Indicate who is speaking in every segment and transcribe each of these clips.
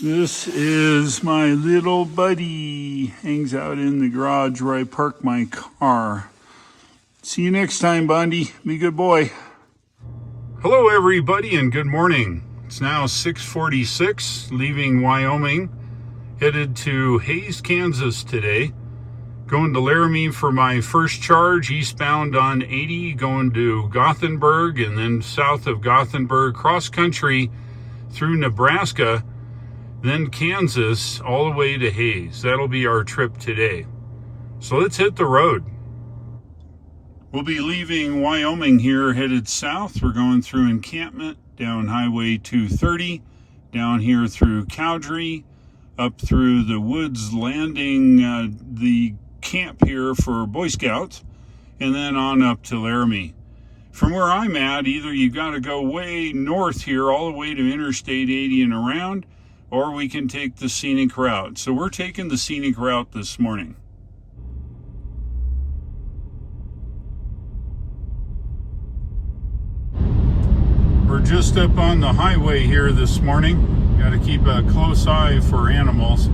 Speaker 1: This is my little buddy. Hangs out in the garage where I park my car. See you next time, Bundy. Be a good boy. Hello, everybody, and good morning. It's now 6:46, leaving Wyoming, headed to Hays, Kansas today. Going to Laramie for my first charge, eastbound on 80, going to Gothenburg, and then south of Gothenburg, cross country through Nebraska, then Kansas, all the way to Hays. That'll be our trip today. So let's hit the road. We'll be leaving Wyoming here, headed south. We're going through Encampment, down Highway 230, down here through Cowdrey, up through the Woods Landing, the camp here for Boy Scouts, and then on up to Laramie. From where I'm at, either you got to go way north here, all the way to Interstate 80 and around, or we can take the scenic route. So we're taking the scenic route this morning. We're just up on the highway here this morning. Got to keep a close eye for animals.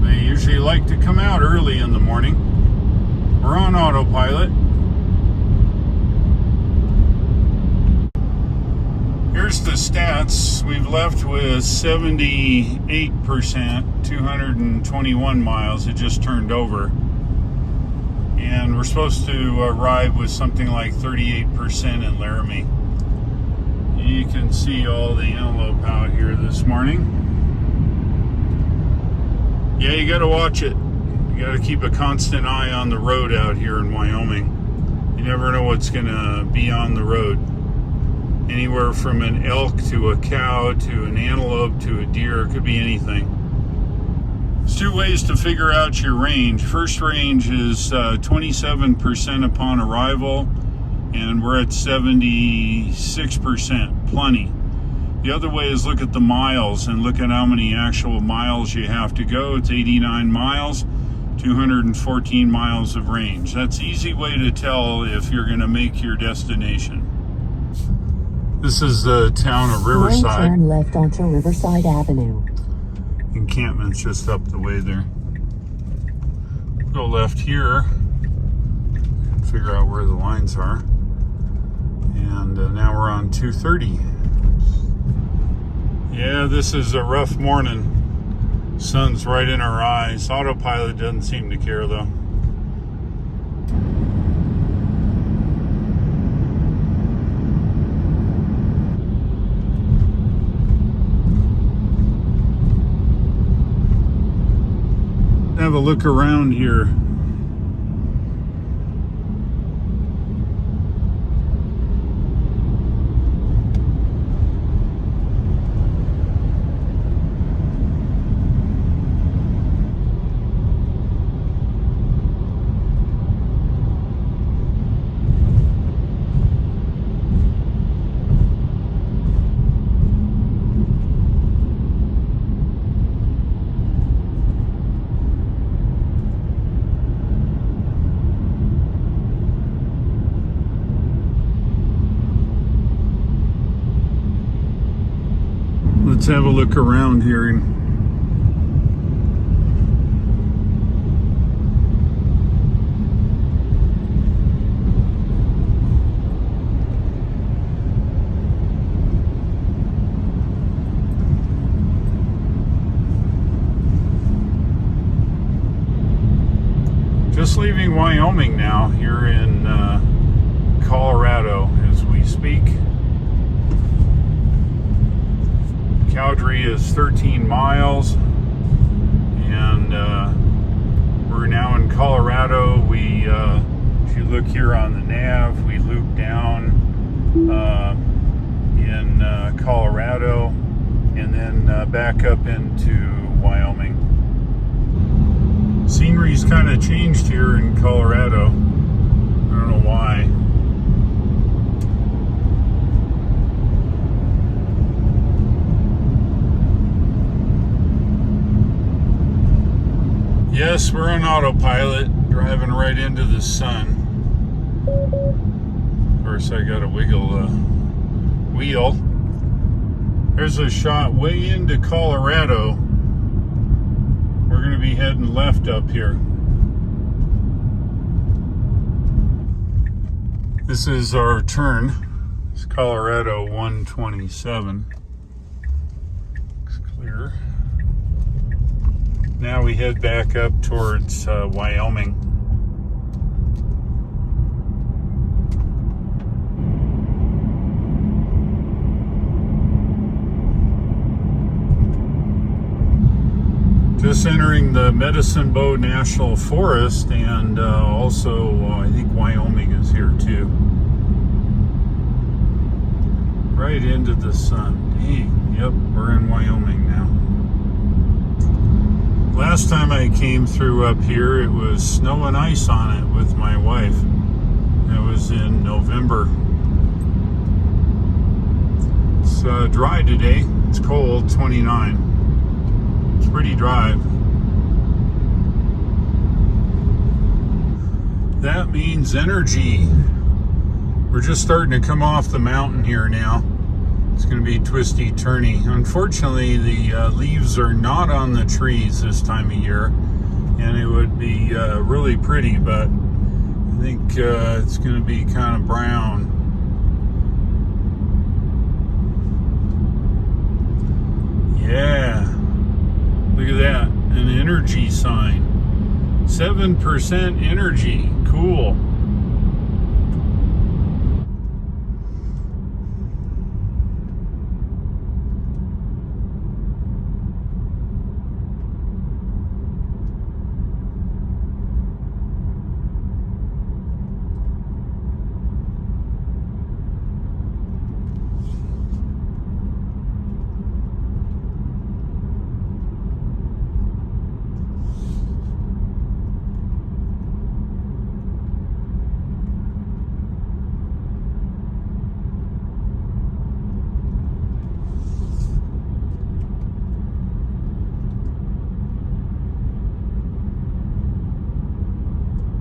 Speaker 1: They usually like to come out early in the morning. We're on autopilot. Here's the stats. We've left with 78%, 221 miles. It just turned over. And we're supposed to arrive with something like 38% in Laramie. You can see all the antelope out here this morning. Yeah, you got to watch it. You got to keep a constant eye on the road out here in Wyoming. You never know what's going to be on the road. Anywhere from an elk to a cow to an antelope to a deer. It could be anything. There's two ways to figure out your range. First range is 27% upon arrival, and we're at 76%, plenty. The other way is look at the miles and look at how many actual miles you have to go. It's 89 miles, 214 miles of range. That's an easy way to tell if you're going to make your destination. This is the town of Riverside.
Speaker 2: Turn left onto Riverside Avenue.
Speaker 1: Encampment's just up the way there. Go left here. Figure out where the lines are. And now we're on 230. Yeah, this is a rough morning. Sun's right in our eyes. Autopilot doesn't seem to care though. Have a look around here. Let's have a look around here. Just leaving Wyoming now, here in Colorado as we speak. Cowdrey is 13 miles, and we're now in Colorado. If you look here on the nav, we loop down in Colorado and then back up into Wyoming. Scenery's kind of changed here in Colorado. I don't know why. Yes, we're on autopilot, driving right into the sun. Of course, I got to wiggle the wheel. There's a shot way into Colorado heading left up here. This is our turn. It's Colorado 127. Looks clear. Now we head back up towards Wyoming. Just entering the Medicine Bow National Forest, and also I think Wyoming is here too. Right into the sun. Dang, yep, we're in Wyoming now. Last time I came through up here, it was snow and ice on it with my wife. It was in November. It's dry today. It's cold, 29. It's pretty dry. That means energy. We're just starting to come off the mountain here now. It's going to be twisty turny. Unfortunately, the leaves are not on the trees this time of year, and it would be really pretty, but I think it's going to be kind of brown. Yeah. Look at that, an energy sign. 7% energy, cool.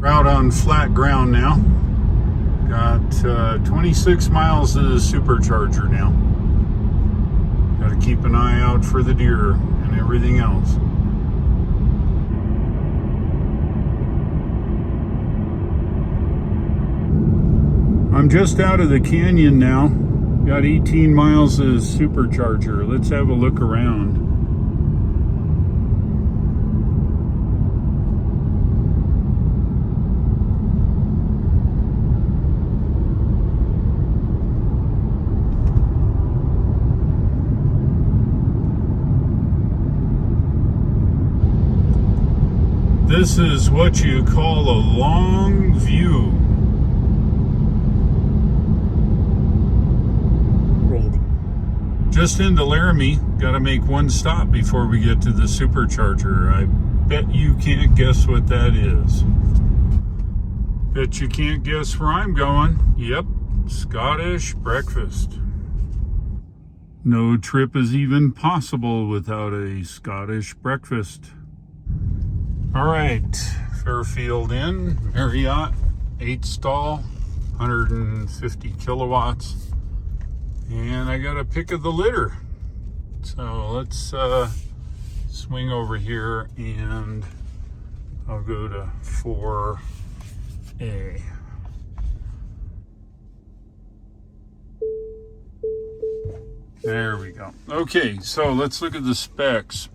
Speaker 1: Out on flat ground now. Got 26 miles to the supercharger now. Got to keep an eye out for the deer and everything else. I'm just out of the canyon now. Got 18 miles to the supercharger. Let's have a look around. This is what you call a long view.
Speaker 2: Read.
Speaker 1: Just into Laramie. Got to make one stop before we get to the supercharger. I bet you can't guess what that is. Bet you can't guess where I'm going. Yep, Scottish breakfast. No trip is even possible without a Scottish breakfast. All right, Fairfield Inn, Marriott, 8-stall, 150 kilowatts. And I got a pick of the litter. So let's swing over here and I'll go to 4A. There we go. Okay, so let's look at the specs.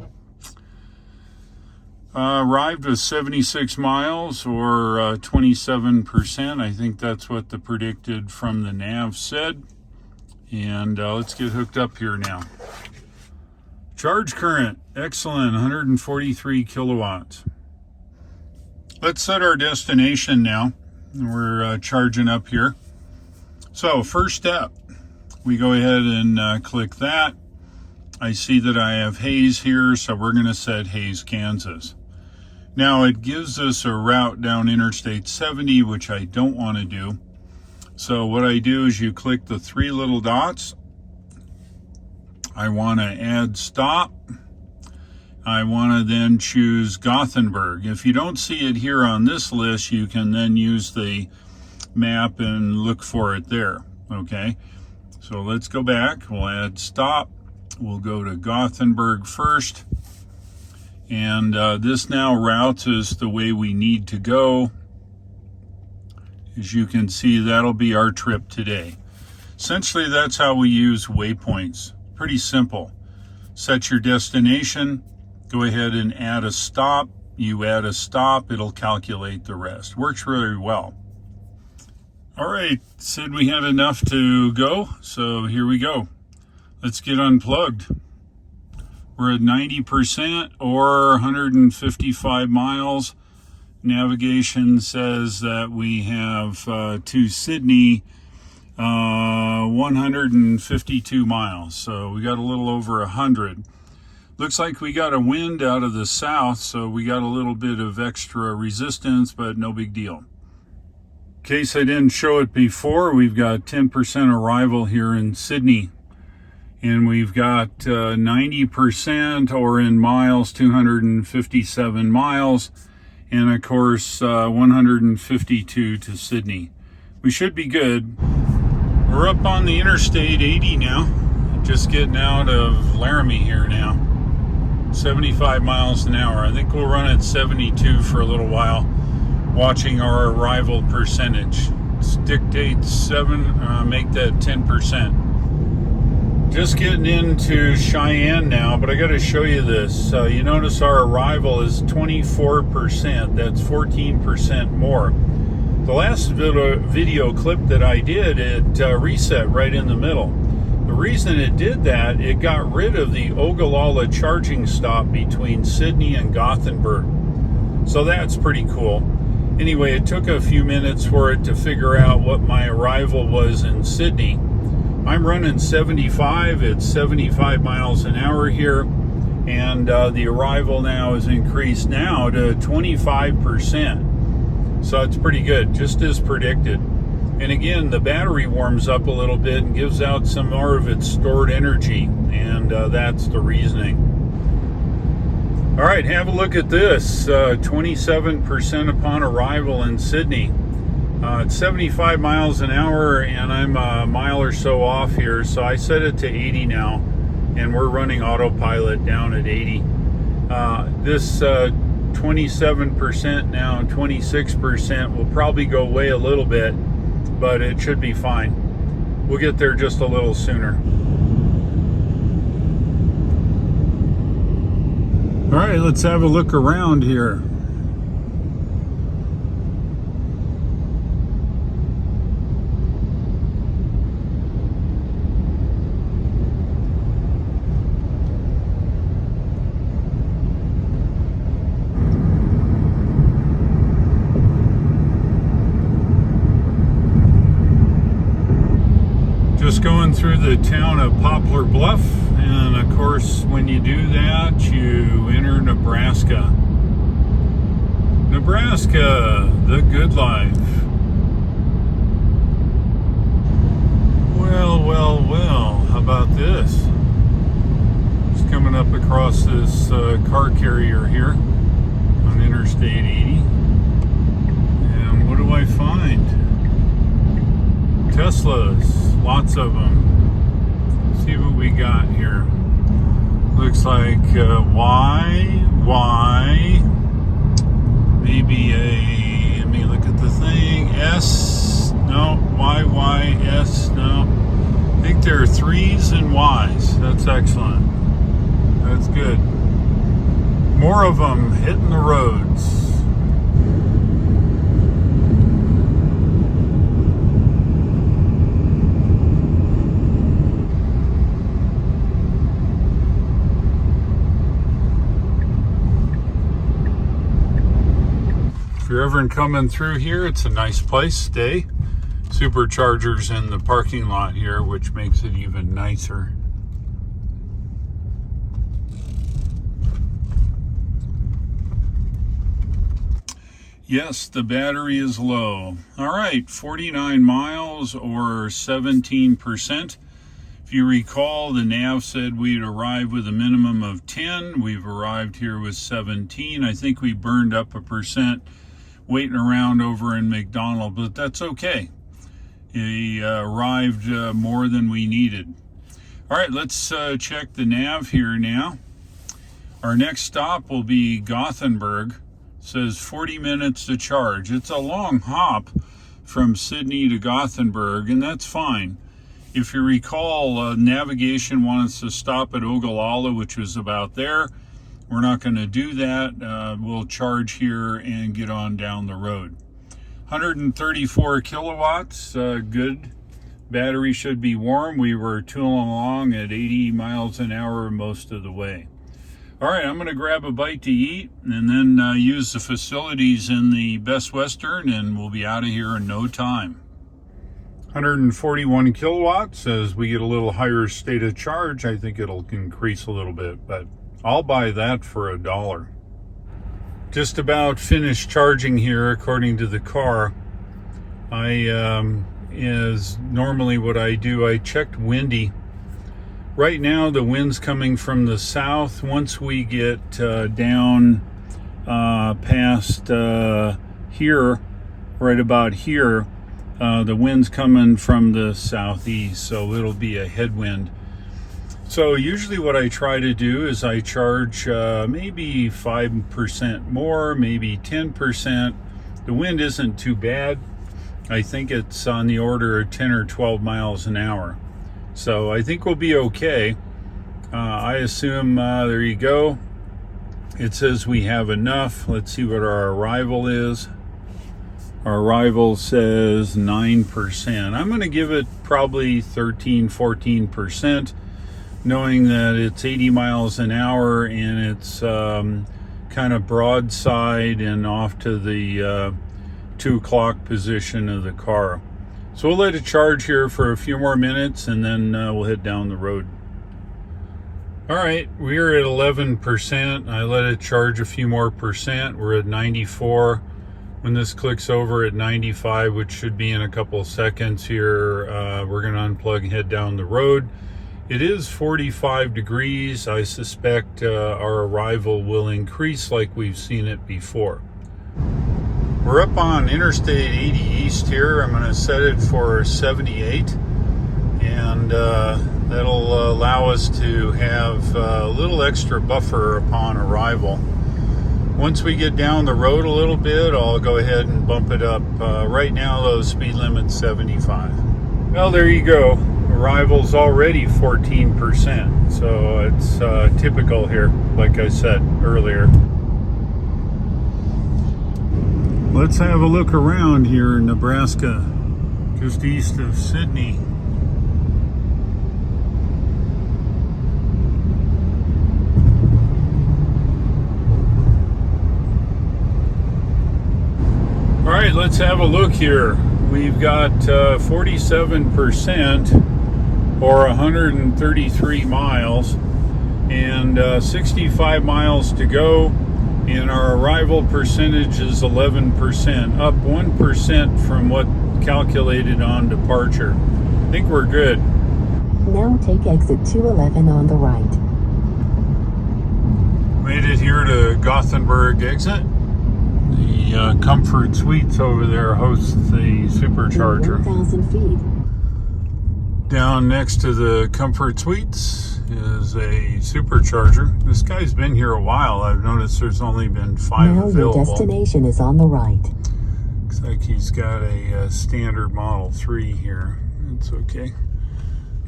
Speaker 1: Arrived with 76 miles or 27%. I think that's what the predicted from the nav said. And let's get hooked up here now. Charge current, excellent, 143 kilowatts. Let's set our destination now. We're charging up here. So first step, we go ahead and click that. I see that I have Hays here, so we're going to set Hays, Kansas. Now it gives us a route down Interstate 70, which I don't want to do. So what I do is you click the three little dots. I want to add stop. I want to then choose Gothenburg. If you don't see it here on this list, you can then use the map and look for it there. Okay, so let's go back. We'll add stop. We'll go to Gothenburg first. And this now routes us the way we need to go. As you can see, that'll be our trip today. Essentially, that's how we use waypoints. Pretty simple. Set your destination, go ahead and add a stop. You add a stop, it'll calculate the rest. Works really well. All right, said we had enough to go, so here we go. Let's get unplugged. We're at 90% or 155 miles. Navigation says that we have to Sydney 152 miles, so we got a little over 100. Looks like we got a wind out of the south, so we got a little bit of extra resistance, but no big deal. In case I didn't show it before, we've got 10% arrival here in Sydney, and we've got 90% or in miles, 257 miles, and of course 152 to Sydney. We should be good. We're up on the Interstate 80 now, just getting out of Laramie here now. 75 miles an hour. I think we'll run at 72 for a little while, watching our arrival percentage. This dictates make that 10%. Just getting into Cheyenne now, but I got to show you this. You notice our arrival is 24%. That's 14% more. The last video clip that I did, it reset right in the middle. The reason it did that, it got rid of the Ogallala charging stop between Sydney and Gothenburg. So that's pretty cool. Anyway, it took a few minutes for it to figure out what my arrival was in Sydney. I'm running 75, it's 75 miles an hour here, and the arrival now is increased now to 25%. So it's pretty good, just as predicted. And again, the battery warms up a little bit and gives out some more of its stored energy, and that's the reasoning. All right, have a look at this. 27% upon arrival in Sydney. It's 75 miles an hour, and I'm a mile or so off here, so I set it to 80 now, and we're running autopilot down at 80. This 27% now, 26% will probably go away a little bit, but it should be fine. We'll get there just a little sooner. All right, let's have a look around here. Just going through the town of Poplar Bluff, and of course when you do that you enter Nebraska. Nebraska, the good life. Well, how about this? Just coming up across this car carrier here on Interstate 80, and what do I find? Teslas, lots of them. Let's see what we got here. Looks like Y, maybe let me look at the thing, S, no, YYS, no. I think there are 3s and Ys. That's excellent. That's good. More of them hitting the roads. If you're ever coming through here, it's a nice place. Stay. Superchargers in the parking lot here, which makes it even nicer. Yes, the battery is low. All right, 49 miles or 17%. If you recall, the nav said we'd arrive with a minimum of 10. We've arrived here with 17. I think we burned up 1% waiting around over in McDonald, but that's okay. He arrived more than we needed. All right, let's check the nav here now. Our next stop will be Gothenburg. It says 40 minutes to charge. It's a long hop from Sydney to Gothenburg, and that's fine. If you recall, navigation wants to stop at Ogallala, which was about there. We're not going to do that. We'll charge here and get on down the road. 134 kilowatts, good. Battery should be warm. We were tooling along at 80 miles an hour most of the way. All right, I'm going to grab a bite to eat and then use the facilities in the Best Western, and we'll be out of here in no time. 141 kilowatts. As we get a little higher state of charge, I think it'll increase a little bit, but I'll buy that for $1. Just about finished charging here according to the car. Is normally what I do. I checked windy. Right now the wind's coming from the south. Once we get down past here, right about here, the wind's coming from the southeast, so it'll be a headwind. So usually what I try to do is I charge maybe 5% more, maybe 10%. The wind isn't too bad. I think it's on the order of 10 or 12 miles an hour. So I think we'll be okay. I assume, there you go. It says we have enough. Let's see what our arrival is. Our arrival says 9%. I'm going to give it probably 13, 14%, knowing that it's 80 miles an hour and it's kind of broadside and off to the 2 o'clock position of the car. So we'll let it charge here for a few more minutes and then we'll head down the road. All right, we're at 11%. I let it charge a few more percent. We're at 94. When this clicks over at 95, which should be in a couple seconds here, we're going to unplug and head down the road. It is 45 degrees. I suspect our arrival will increase like we've seen it before. We're up on Interstate 80 East here. I'm going to set it for 78, and that'll allow us to have a little extra buffer upon arrival. Once we get down the road a little bit, I'll go ahead and bump it up. Right now, though, speed limit's 75. Well, there you go. Arrival's already 14%, so it's typical here, like I said earlier. Let's have a look around here in Nebraska, just east of Sydney. All right, let's have a look here. We've got 47% or 133 miles and 65 miles to go. And our arrival percentage is 11%, up 1% from what calculated on departure. I think we're good.
Speaker 2: Now take exit 211 on the right.
Speaker 1: Made it here to Gothenburg exit. The Comfort Suites over there hosts the supercharger.
Speaker 2: 1,000 feet.
Speaker 1: Down next to the Comfort Suites is a supercharger. This guy's been here a while. I've noticed there's only been 5
Speaker 2: now
Speaker 1: available.
Speaker 2: Your destination is on the right.
Speaker 1: Looks like he's got a standard Model 3 here. It's okay.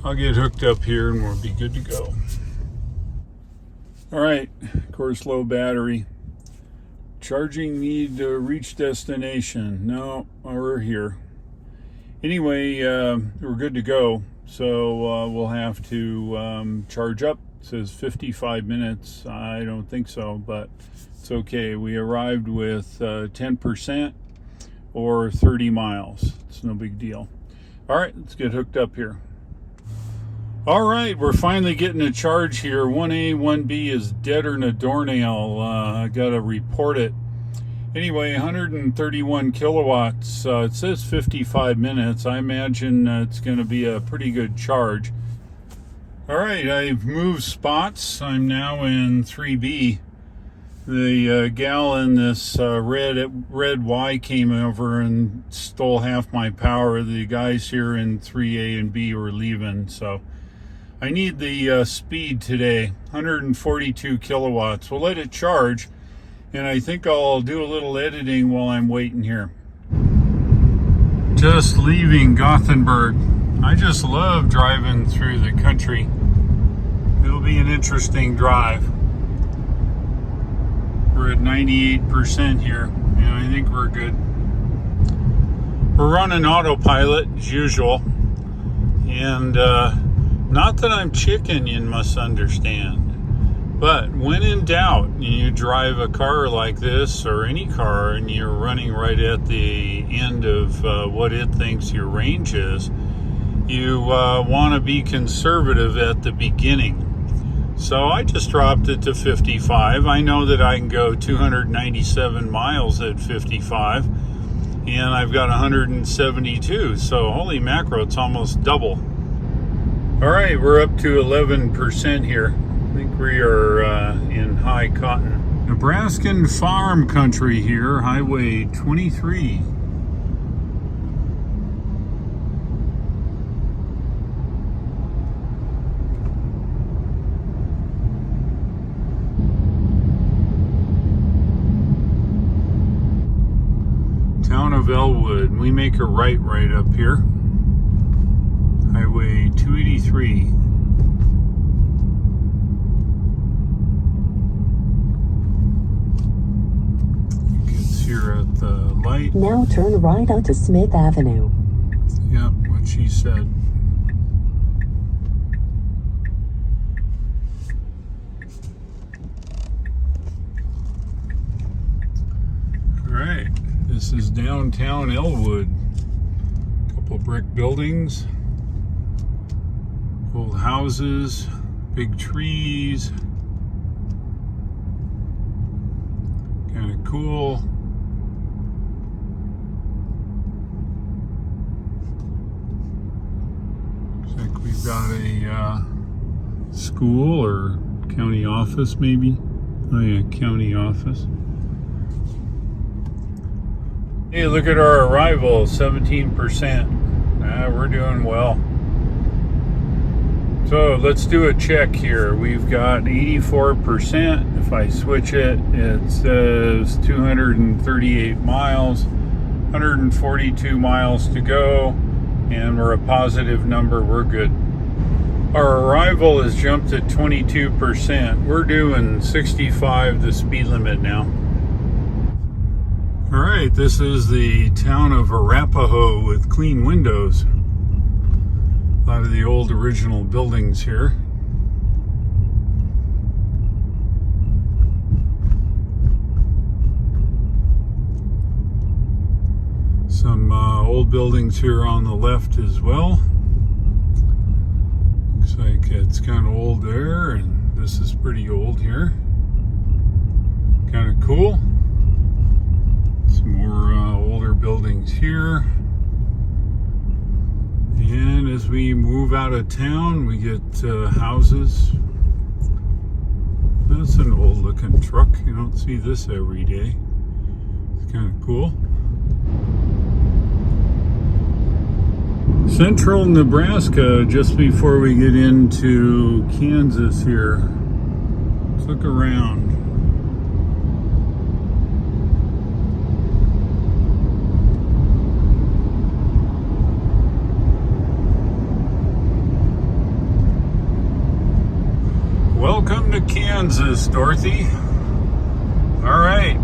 Speaker 1: I'll get hooked up here and we'll be good to go. All right, of course, low battery. Charging need to reach destination. No, we're here. Anyway, we're good to go. So we'll have to charge up. It says 55 minutes. I don't think so, but it's okay. We arrived with 10% or 30 miles. It's no big deal. All right, let's get hooked up here. All right, we're finally getting a charge here. 1A, 1B is deader than a doornail. I got to report it. Anyway, 131 kilowatts. It says 55 minutes. I imagine it's going to be a pretty good charge. All right, I've moved spots. I'm now in 3B. The gal in this red Y came over and stole half my power. The guys here in 3A and B were leaving, so I need the speed today, 142 kilowatts. We'll let it charge, and I think I'll do a little editing while I'm waiting here. Just leaving Gothenburg. I just love driving through the country. It'll be an interesting drive. We're at 98% here, and I think we're good. We're running autopilot as usual, and not that I'm chicken, you must understand, but when in doubt, you drive a car like this or any car and you're running right at the end of what it thinks your range is, you want to be conservative at the beginning. So I just dropped it to 55. I know that I can go 297 miles at 55, and I've got 172. So holy mackerel, it's almost double. All right, we're up to 11% here. I think we are in high cotton. Nebraskan farm country here, Highway 23. Town of Elwood. We make a right up here. Highway 283. Gets here at the light.
Speaker 2: Now turn right onto Smith Avenue.
Speaker 1: Yep, what she said. All right, this is downtown Elwood. Couple brick buildings. Old houses, big trees, kind of cool. Looks like we've got a school or county office maybe. Oh yeah, county office. Hey, look at our arrival, 17%. We're doing well. So let's do a check here. We've got 84%. If I switch it, it says 238 miles, 142 miles to go, and we're a positive number. We're good. Our arrival has jumped to 22%. We're doing 65, the speed limit now. All right, this is the town of Arapahoe with clean windows. A lot of the old original buildings here. Some old buildings here on the left as well. Looks like it's kind of old there, and this is pretty old here. Kind of cool. Some more older buildings here. And as we move out of town, we get houses. That's an old looking truck. You don't see this every day. It's kind of cool. Central Nebraska, just before we get into Kansas here. Let's look around. Welcome to Kansas, Dorothy. All right,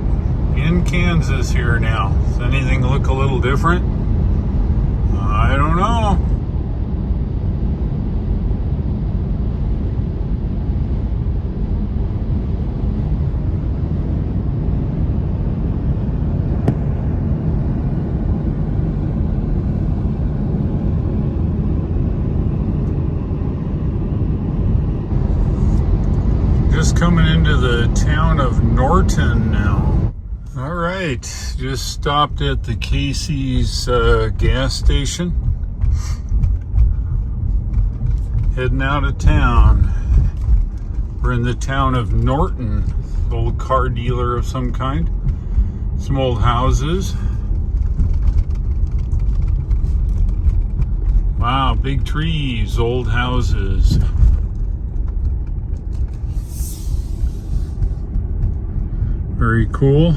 Speaker 1: in Kansas here now. Does anything look a little different? I don't know. Just coming into the town of Norton now. All right, just stopped at the Casey's gas station. Heading out of town. We're in the town of Norton, old car dealer of some kind. Some old houses. Wow, big trees, old houses. Very cool.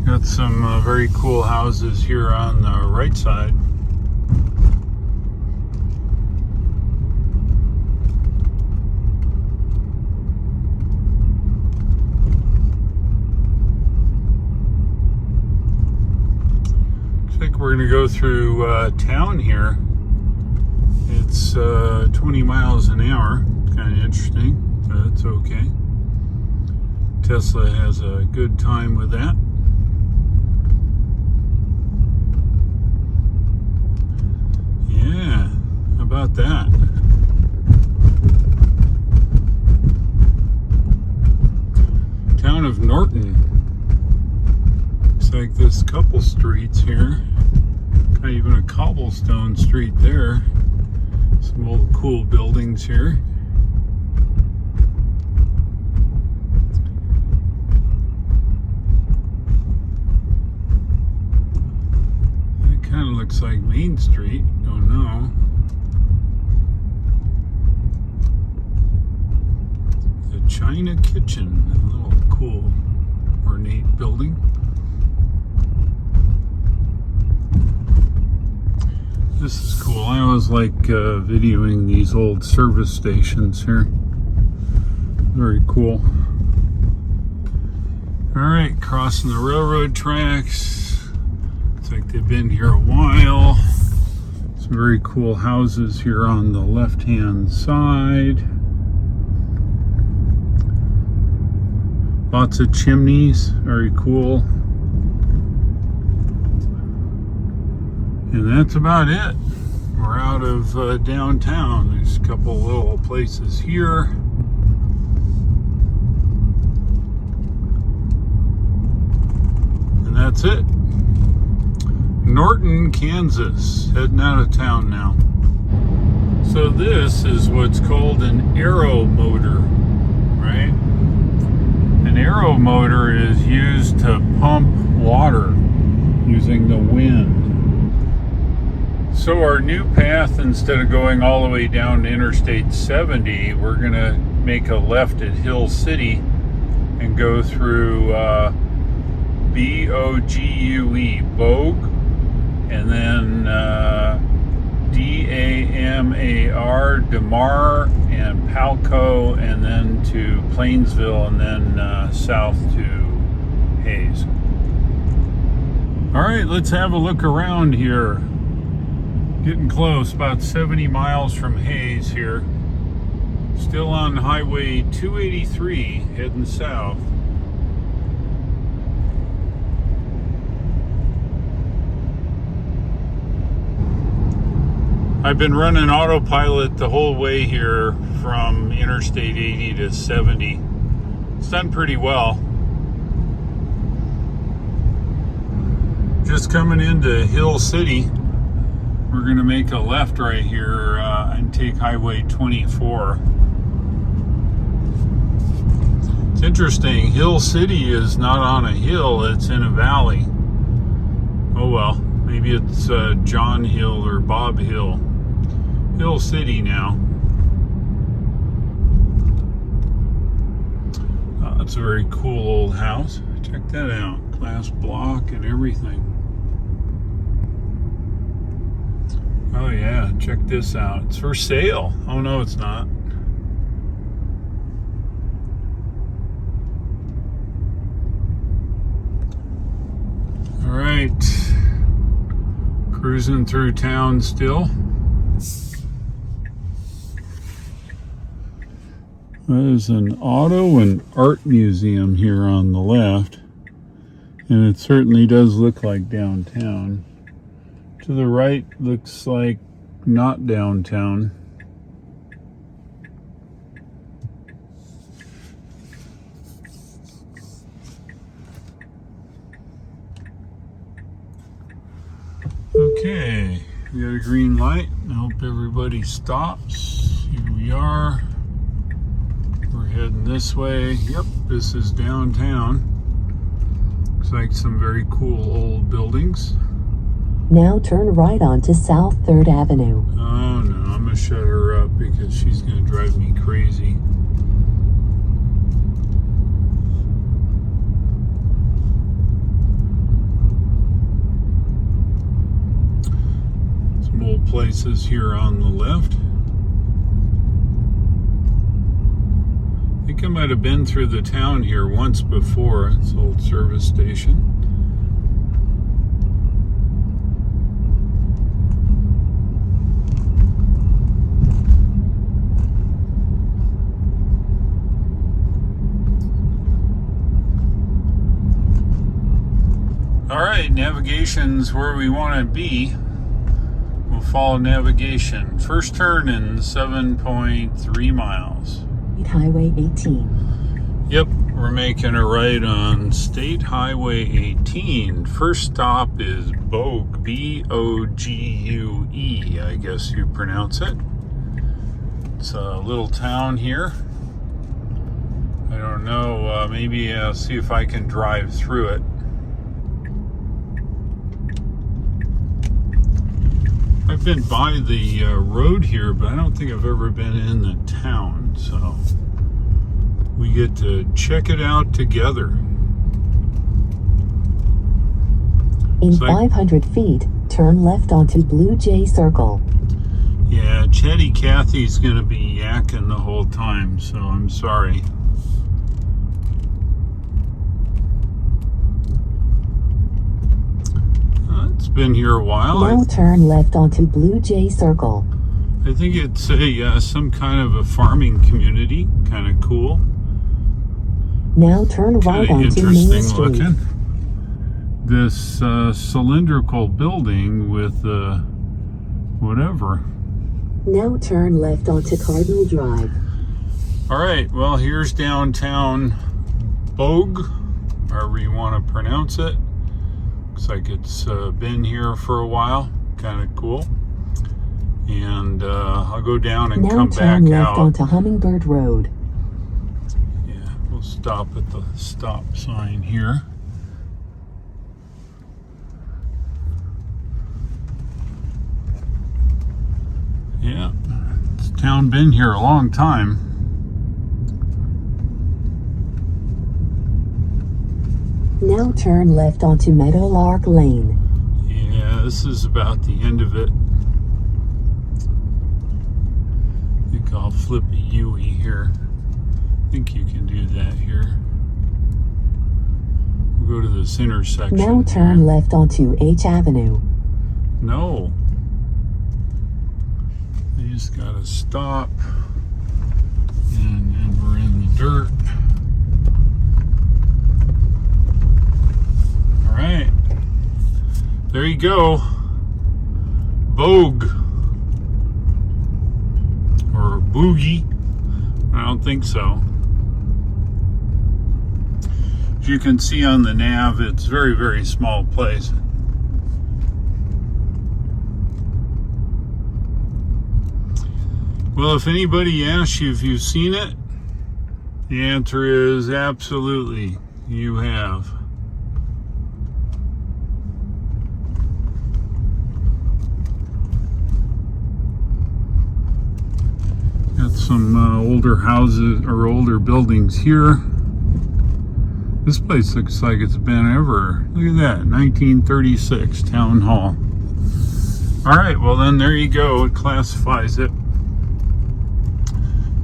Speaker 1: Got some very cool houses here on the right side. Looks like we're going to go through town here. It's 20 miles an hour. Kind of interesting, but it's okay. Tesla has a good time with that. Yeah, how about that? Town of Norton. Looks like this couple streets here. Got even a cobblestone street there. Some old cool buildings here. Kind of looks like Main Street, don't know. The China Kitchen, a little cool, ornate building. This is cool. I always like videoing these old service stations here. Very cool. All right, crossing the railroad tracks. Like they've been here a while. Some very cool houses here on the left-hand side. Lots of chimneys, very cool. And that's about it. We're out of downtown. There's a couple little places here. And that's it. Norton, Kansas, heading out of town now. So this is what's called an aero motor, right? An aero motor is used to pump water using the wind. So our new path, instead of going all the way down to Interstate 70, we're gonna make a left at Hill City and go through B-O-G-U-E, Bogue, and then D-A-M-A-R, DeMar, and Palco, and then to Plainsville, and then south to Hayes. All right, let's have a look around here. Getting close, about 70 miles from Hayes here. Still on Highway 283, heading south. I've been running autopilot the whole way here from Interstate 80 to 70. It's done pretty well. Just coming into Hill City, we're gonna make a left right here and take Highway 24. It's interesting, Hill City is not on a hill, it's in a valley. Oh well, maybe it's John Hill or Bob Hill. Hill City now. That's a very cool old house. Check that out. Glass block and everything. Oh yeah, check this out. It's for sale. Oh no, it's not. All right. Cruising through town still. There's an auto and art museum here on the left, and it certainly does look like downtown. To the right looks like not downtown. Okay, we got a green light. I hope everybody stops Here we are. We're heading this way. Yep, this is downtown. Looks like some very cool old buildings.
Speaker 2: Now turn right onto South 3rd Avenue.
Speaker 1: Oh no, I'm gonna shut her up because she's gonna drive me crazy. Some old places here on the left. I think I might have been through the town here once before. It's an old service station. All right, navigation's where we want to be. We'll follow navigation. First turn in 7.3 miles.
Speaker 2: Highway 18.
Speaker 1: Yep, we're making a right on State Highway 18. First stop is Bogue, B-O-G-U-E, I guess you pronounce it. It's a little town here. I don't know, maybe I'll see if I can drive through it. I've been by the road here, but I don't think I've ever been in the town, so we get to check it out together.
Speaker 2: In 500 feet, turn left onto Blue Jay Circle.
Speaker 1: Yeah, Chatty Cathy's going to be yakking the whole time, so I'm sorry. It's been here a while.
Speaker 2: Now turn left onto Blue Jay Circle.
Speaker 1: I think it's some kind of a farming community, kind of cool.
Speaker 2: Now turn right onto Main Street.
Speaker 1: Looking. This cylindrical building with whatever.
Speaker 2: Now turn left onto Cardinal Drive.
Speaker 1: All right, well, here's downtown Bogue, however you want to pronounce it. Looks like it's been here for a while. Kind of cool. And I'll go down and come back out.
Speaker 2: Now turn left onto Hummingbird Road.
Speaker 1: Yeah, we'll stop at the stop sign here. Yeah, this town been here a long time.
Speaker 2: Now turn left onto Meadowlark Lane.
Speaker 1: Yeah, this is about the end of it. I think I'll flip a U-E here. I think you can do that here. We'll go to this intersection.
Speaker 2: Now turn
Speaker 1: here.
Speaker 2: left onto H Avenue.
Speaker 1: No. I just gotta stop. And then we're in the dirt. All right. There you go. Bogue. Or Boogie. I don't think so. As you can see on the nav, it's a very, very small place. Well, if anybody asks you if you've seen it, the answer is absolutely, you have. Got some older houses or older buildings here. This place looks like it's been ever. Look at that, 1936 Town Hall. All right, well then there you go. It classifies it.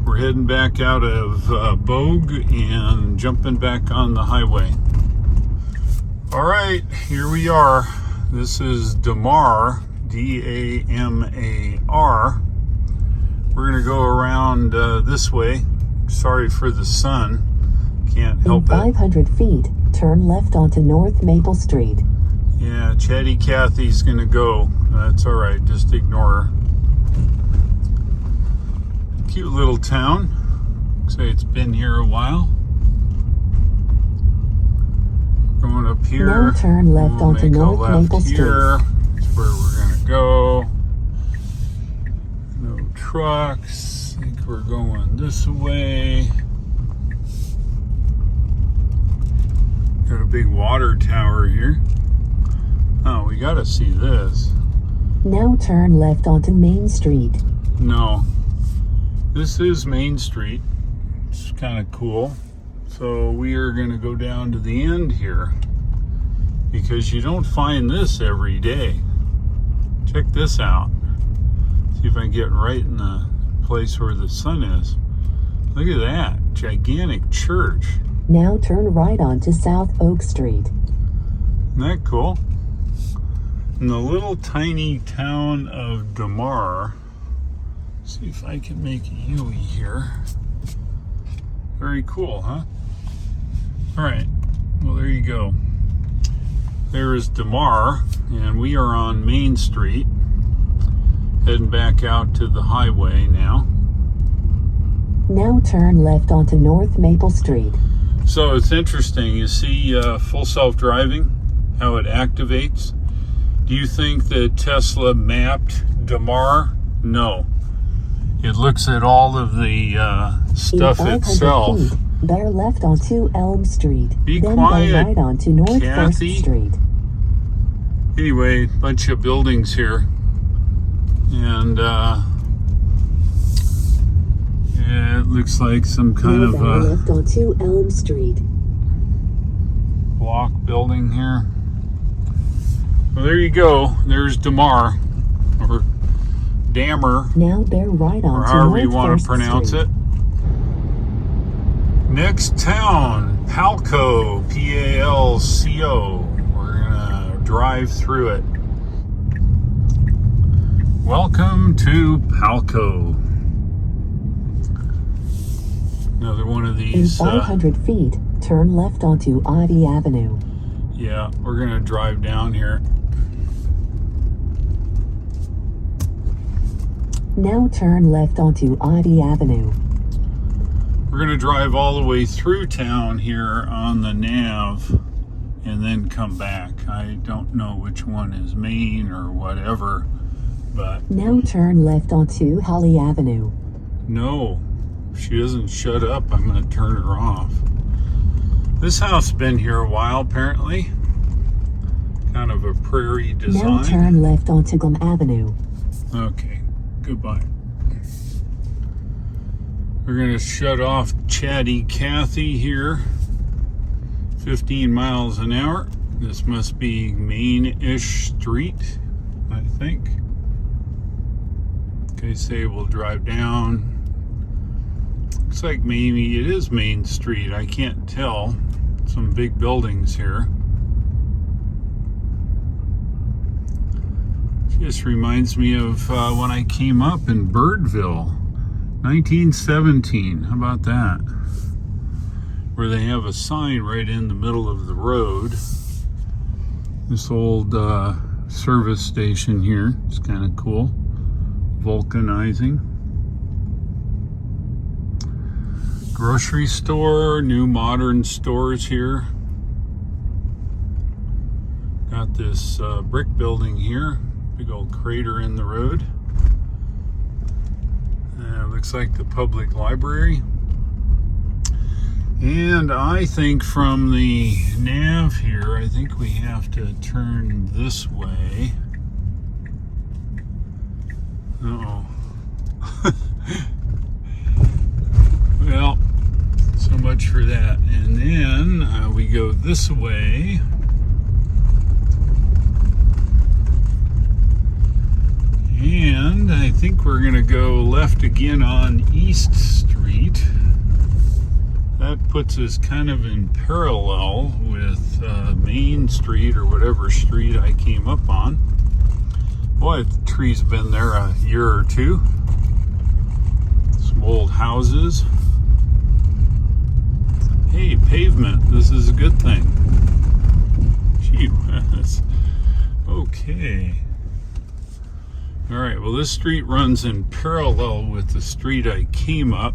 Speaker 1: We're heading back out of Bogue and jumping back on the highway. All right, here we are. This is Damar, D-A-M-A-R. We're gonna go around this way. Sorry for the sun. Can't help it.
Speaker 2: In 500 feet, turn left onto North Maple Street.
Speaker 1: Yeah, Chatty Cathy's gonna go. That's all right, just ignore her. Cute little town. Looks like it's been here a while. Going up here.
Speaker 2: Now turn left
Speaker 1: We'll
Speaker 2: onto
Speaker 1: make a
Speaker 2: North
Speaker 1: left
Speaker 2: Maple
Speaker 1: here.
Speaker 2: Street.
Speaker 1: That's where we're gonna go. No trucks. think we're going this way. Got a big water tower here. Oh, we gotta see this.
Speaker 2: Now turn left onto Main Street.
Speaker 1: No, this is Main Street. It's kind of cool. So we are gonna go down to the end here because you don't find this every day. Check this out. See if I can get right in the place where the sun is. Look at that gigantic church.
Speaker 2: Now turn right onto South Oak Street.
Speaker 1: Isn't that cool? In the little tiny town of Damar. See if I can make a U here. Very cool, huh? All right. Well, there you go. There is Damar, and we are on Main Street, heading back out to the highway now.
Speaker 2: Now turn left onto North Maple Street.
Speaker 1: So it's interesting. You see full self-driving, how it activates. Do you think that Tesla mapped Damar? No. It looks at all of the stuff
Speaker 2: In 500
Speaker 1: itself.
Speaker 2: feet, bear left onto Elm Street.
Speaker 1: Be
Speaker 2: then
Speaker 1: quiet,
Speaker 2: go right onto North
Speaker 1: Kathy.
Speaker 2: 1st Street.
Speaker 1: Anyway, bunch of buildings here. And yeah, it looks like some kind
Speaker 2: Now
Speaker 1: of
Speaker 2: bear left onto Elm Street.
Speaker 1: block building here. Well, there you go. There's Damar, or Dammer,
Speaker 2: Now bear right
Speaker 1: or
Speaker 2: onto
Speaker 1: however you
Speaker 2: North
Speaker 1: want
Speaker 2: 1st
Speaker 1: to pronounce
Speaker 2: Street.
Speaker 1: it. Next town, Palco, Palco. We're gonna drive through it. Welcome to Palco. Another one of
Speaker 2: In
Speaker 1: these.
Speaker 2: 500 feet, turn left onto Ivy Avenue.
Speaker 1: Yeah, we're gonna drive down here.
Speaker 2: Now turn left onto Ivy Avenue.
Speaker 1: We're gonna drive all the way through town here on the nav and then come back. I don't know which one is Main or whatever, but
Speaker 2: Now turn left onto Holly Avenue.
Speaker 1: no, if she doesn't shut up, I'm gonna turn her off. This house has been here a while, apparently. Kind of a prairie
Speaker 2: Now
Speaker 1: design.
Speaker 2: turn left onto Gum Avenue.
Speaker 1: Okay, goodbye. We're gonna shut off Chatty Cathy here. 15 miles an hour. This must be Main-ish Street, I think. Okay, say we'll drive down. Looks like maybe it is Main Street. I can't tell. Some big buildings here. Just reminds me of when I came up in Birdville, 1917. How about that? Where they have a sign right in the middle of the road. This old service station here. It's kind of cool. Vulcanizing. Grocery store, new modern stores here. Got this brick building here. Big old crater in the road. Looks like the public library. And I think from the nav here, I think we have to turn this way. Uh-oh. Well, so much for that. And then we go this way. And I think we're going to go left again on East Street. That puts us kind of in parallel with Main Street or whatever street I came up on. Boy, the tree's been there a year or two. Some old houses. Hey, pavement. This is a good thing. Gee whiz. Okay. All right, well, this street runs in parallel with the street I came up,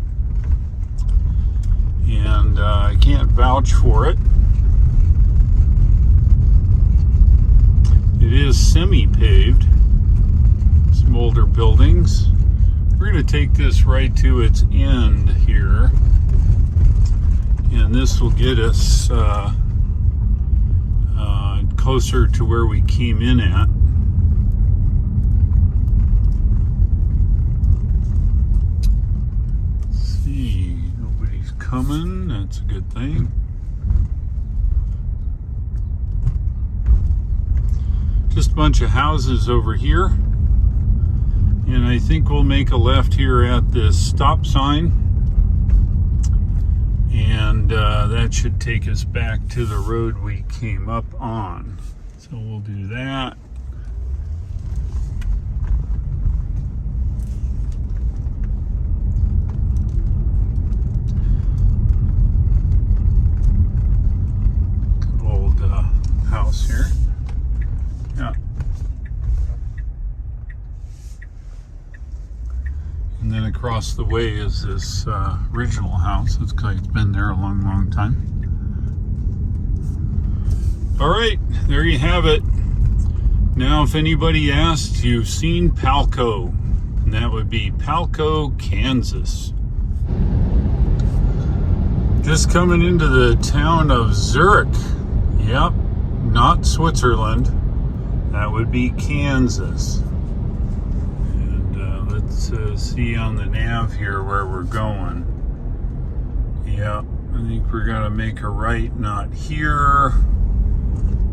Speaker 1: and I can't vouch for it. It is semi-paved, some older buildings. We're going to take this right to its end here. And this will get us closer to where we came in at. Let's see, nobody's coming. That's a good thing. Just a bunch of houses over here. And I think we'll make a left here at this stop sign. And that should take us back to the road we came up on. So we'll do that. Old house here. Yeah. And then across the way is this original house. Looks like it's been there a long, long time. All right, there you have it. Now, if anybody asks, you've seen Palco, and that would be Palco, Kansas. Just coming into the town of Zurich. Yep, not Switzerland. That would be Kansas. Let's see on the nav here where we're going. Yeah, I think we're gonna make a right, not here.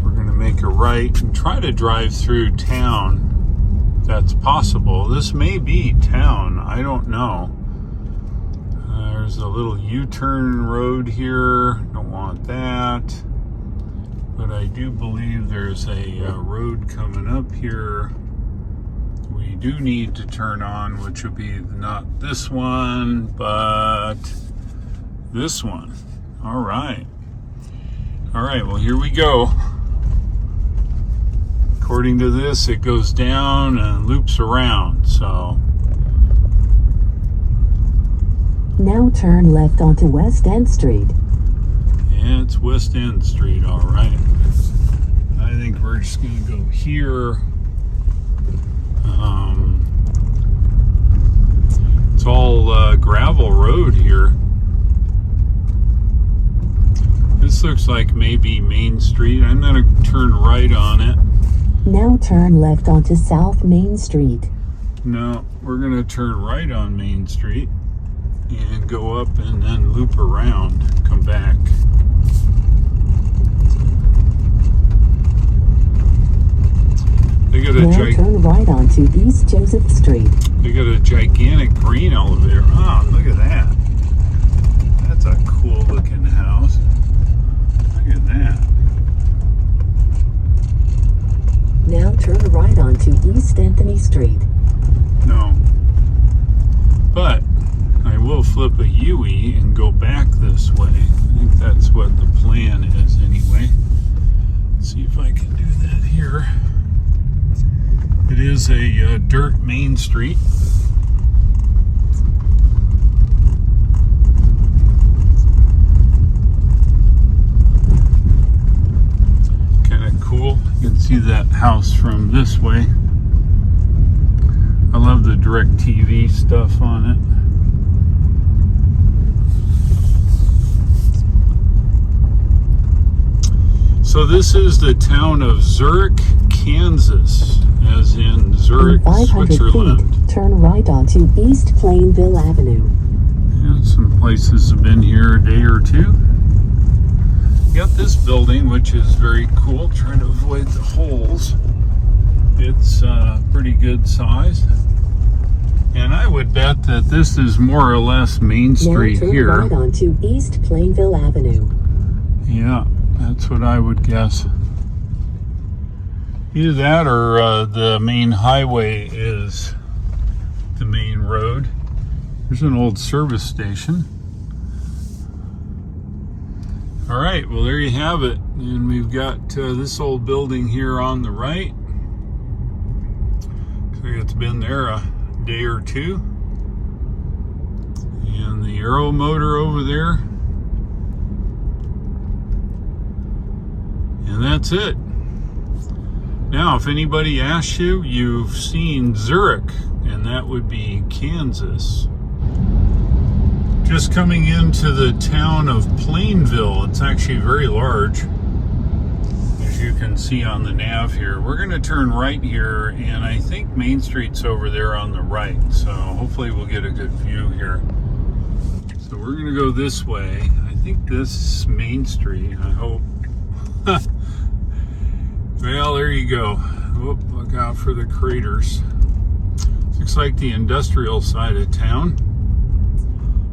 Speaker 1: We're gonna make a right and try to drive through town. If that's possible. This may be town, I don't know. There's a little U-turn road here. Don't want that. But I do believe there's a road coming up here we do need to turn on, which would be not this one, but this one. All right. All right, well, here we go. According to this, it goes down and loops around, so.
Speaker 2: Now turn left onto West End Street.
Speaker 1: Yeah, it's West End Street, all right. I think we're just gonna go here. It's all gravel road here. This looks like maybe Main Street. I'm gonna turn right on it.
Speaker 2: Now turn left onto South Main Street.
Speaker 1: No, we're gonna turn right on Main Street and go up and then loop around, come back. They got a
Speaker 2: now turn right onto East Joseph Street.
Speaker 1: They got a gigantic grain elevator. Oh, look at that. That's a cool looking house. Look at that.
Speaker 2: Now turn right onto East Anthony Street.
Speaker 1: No. But I will flip a U-E and go back this way. I think that's what the plan is anyway. Let's see if I can do that here. It is a dirt main street. Kind of cool. You can see that house from this way. I love the DirecTV stuff on it. So this is the town of Zurich, Kansas, as in Zurich,
Speaker 2: in 500
Speaker 1: Switzerland.
Speaker 2: feet, turn right onto East Plainville Avenue.
Speaker 1: Yeah, some places have been here a day or two. Got this building, which is very cool. Trying to avoid the holes. It's pretty good size. And I would bet that this is more or less Main Street
Speaker 2: now turn
Speaker 1: here.
Speaker 2: right onto East Plainville Avenue.
Speaker 1: Yeah, that's what I would guess. Either that or the main highway is the main road. There's an old service station. All right, well, there you have it. And we've got this old building here on the right. Looks like it's been there a day or two. And the aero motor over there. And that's it. Now, if anybody asks you, you've seen Zurich, and that would be Kansas. Just coming into the town of Plainville. It's actually very large, as you can see on the nav here. We're going to turn right here, and I think Main Street's over there on the right, so hopefully we'll get a good view here. So we're going to go this way. I think this is Main Street, I hope. Well, there you go. Oh, look out for the craters. Looks like the industrial side of town,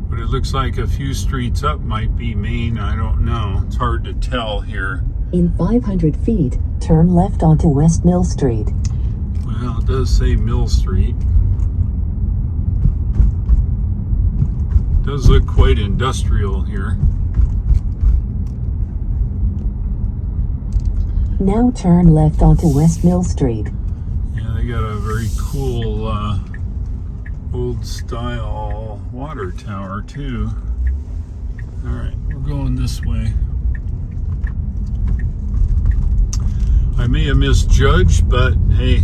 Speaker 1: but it looks like a few streets up might be Main. I don't know. It's hard to tell here.
Speaker 2: In 500 feet, turn left onto West Mill Street.
Speaker 1: Well, it does say Mill Street. It does look quite industrial here.
Speaker 2: Now turn left onto West Mill Street.
Speaker 1: Yeah, they got a very cool old style water tower too. All right, we're going this way. I may have misjudged, but hey,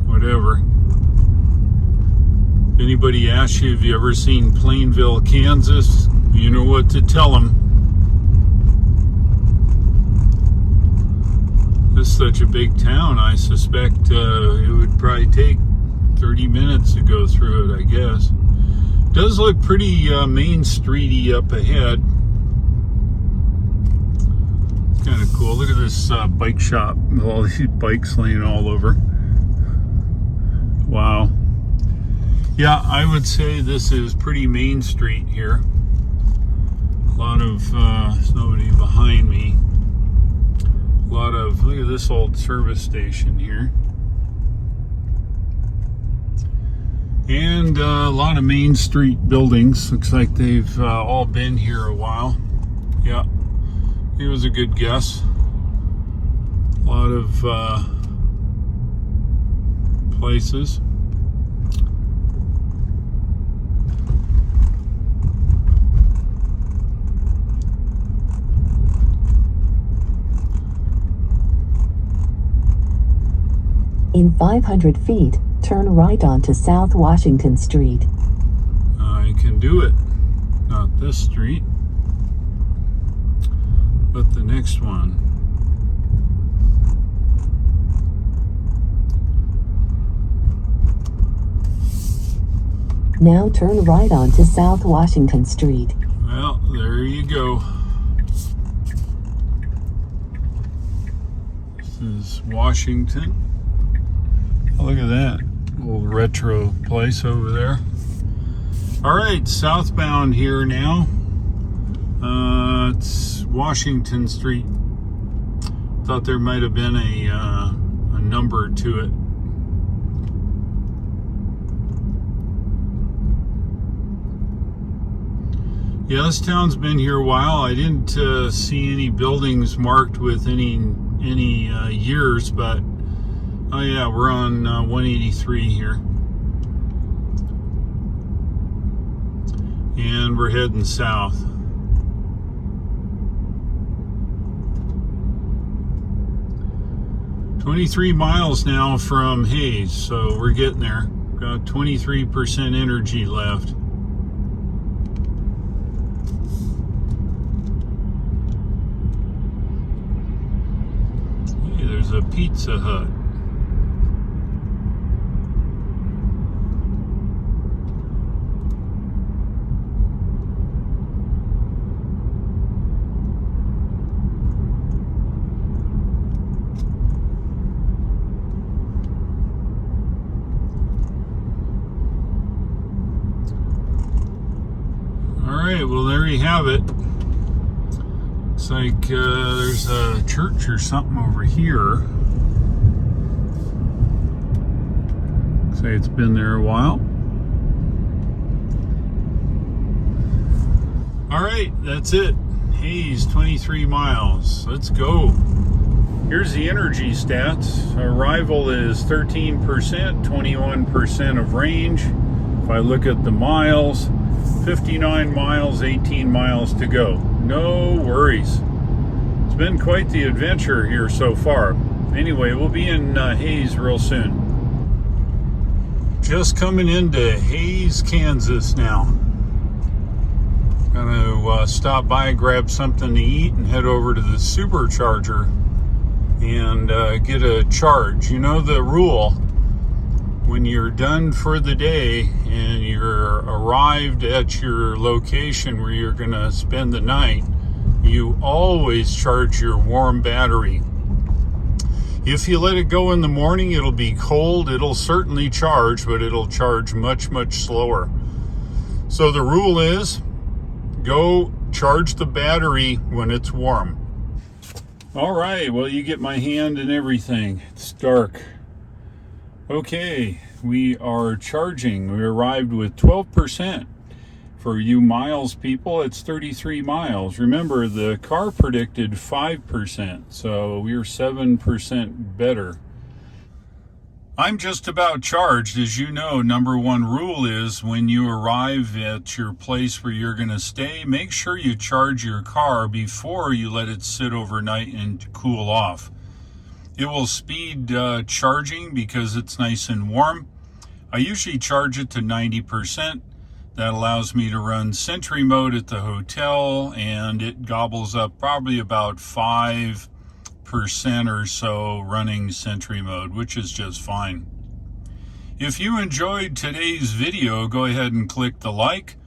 Speaker 1: whatever. If anybody asks you, have you ever seen Plainville, Kansas? You know what to tell them. This is such a big town, I suspect it would probably take 30 minutes to go through it, I guess. Does look pretty Main Streety up ahead. Kind of cool. Look at this bike shop with all these bikes laying all over. Wow. Yeah, I would say this is pretty Main Street here. A lot of, there's nobody behind me. A lot of, look at this old service station here. And a lot of Main Street buildings. Looks like they've all been here a while. Yeah, it was a good guess. A lot of places.
Speaker 2: In 500 feet, turn right onto South Washington Street.
Speaker 1: I can do it. Not this street, but the next one.
Speaker 2: Now turn right onto South Washington Street.
Speaker 1: Well, there you go. This is Washington. Oh, look at that old retro place over there. All right, southbound here now. It's Washington Street. Thought there might have been a number to it. Yeah, this town's been here a while. I didn't see any buildings marked with any years, but oh yeah, we're on 183 here. And we're heading south. "23 miles now from Hayes, so we're getting there. Got 23% energy left. Hey, there's a Pizza Hut. Alright, well there you have it. Looks like there's a church or something over here. Looks like it's been there a while. Alright, that's it. Hayes, 23 miles. Let's go. Here's the energy stats. Arrival is 13%, 21% of range. If I look at the miles, 59 miles, 18 miles to go. No worries. It's been quite the adventure here so far. Anyway, we'll be in Hayes real soon. Just coming into Hays, Kansas now. Gonna stop by, grab something to eat, and head over to the supercharger and get a charge. You know the rule: when you're done for the day and you're arrived at your location where you're gonna spend the night, you always charge your warm battery. If you let it go in the morning, it'll be cold. It'll certainly charge, but it'll charge much, much slower. So the rule is, go charge the battery when it's warm. All right, well, you get my hand and everything. It's dark. Okay, we are charging. We arrived with 12%. For you miles people, it's 33 miles. Remember, the car predicted 5%, so we're 7% better. I'm just about charged. As you know, number one rule is when you arrive at your place where you're going to stay, make sure you charge your car before you let it sit overnight and cool off. It will speed charging because it's nice and warm. I usually charge it to 90%. That allows me to run Sentry mode at the hotel, and it gobbles up probably about 5% or so running Sentry mode, which is just fine. If you enjoyed today's video, go ahead and click the like.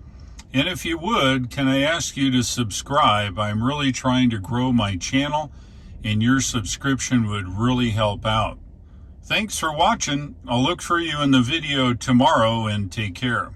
Speaker 1: And if you would, can I ask you to subscribe? I'm really trying to grow my channel, and your subscription would really help out. Thanks for watching. I'll look for you in the video tomorrow, and take care.